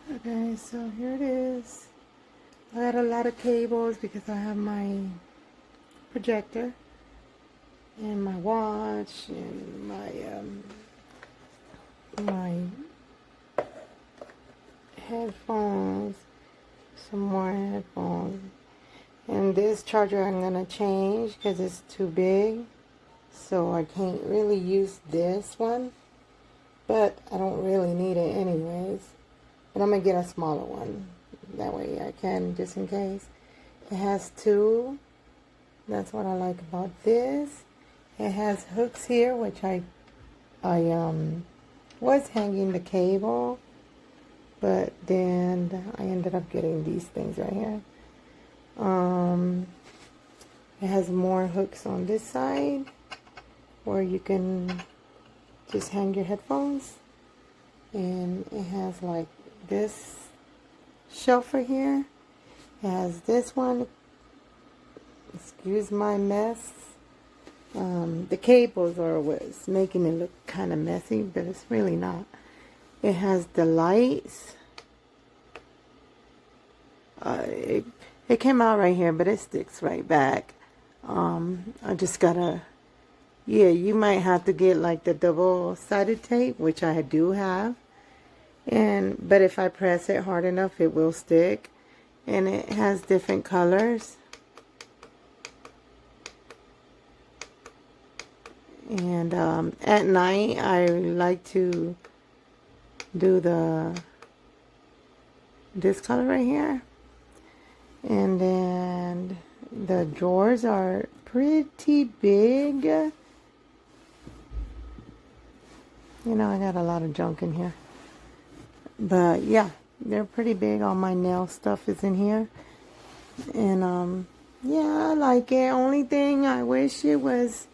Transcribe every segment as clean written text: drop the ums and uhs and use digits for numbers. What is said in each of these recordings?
Okay, so here it is. I got a lot of cables because I have my projector and my watch and my headphones, some more headphones, and this charger I'm gonna change because it's too big, so I can't really use this one, but I don't really need it anyways. But I'm gonna get a smaller one, that way I can, just in case. It has two. That's what I like about this. It has hooks here, which I was hanging the cable, but then I ended up getting these things right here. It has more hooks on this side where you can just hang your headphones, and it has like this shelf right here. It has this one. Excuse my mess. The cables are what's making it look kind of messy, but it's really not. It has the lights. It came out right here, but it sticks right back. I just gotta, yeah, you might have to get like the double-sided tape, which I do have. But if I press it hard enough, it will stick. And it has different colors. And at night, I like to do this color right here. And then the drawers are pretty big. You know, I got a lot of junk in here. But yeah, they're pretty big. All my nail stuff is in here. And yeah, I like it. Only thing, I wish it was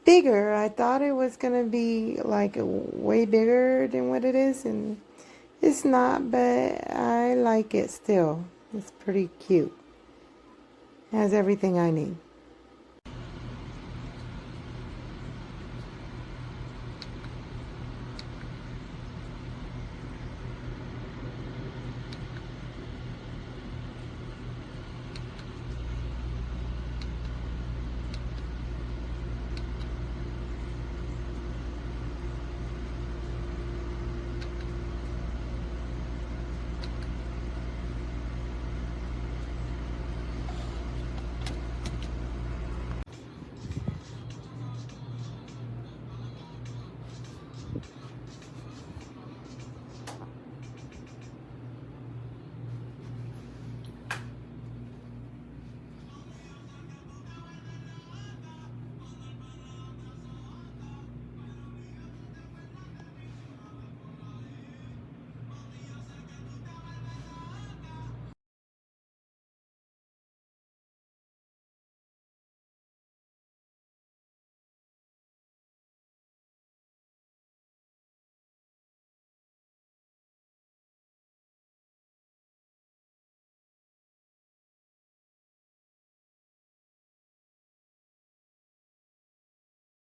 bigger. I thought it was gonna be like way bigger than what it is, and it's not, but I like it still. It's pretty cute. It has everything I need.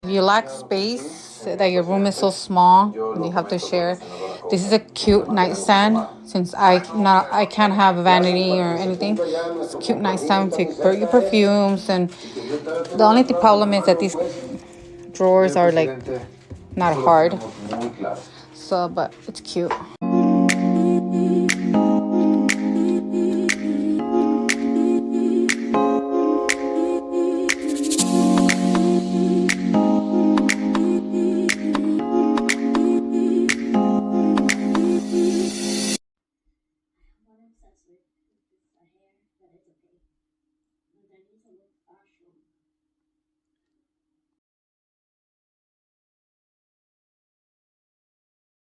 If you lack space, that your room is so small and you have to share, this is a cute nightstand. Since I can't have a vanity or anything, it's a cute nightstand to put your perfumes. And the only problem is that these drawers are like not hard, so but it's cute.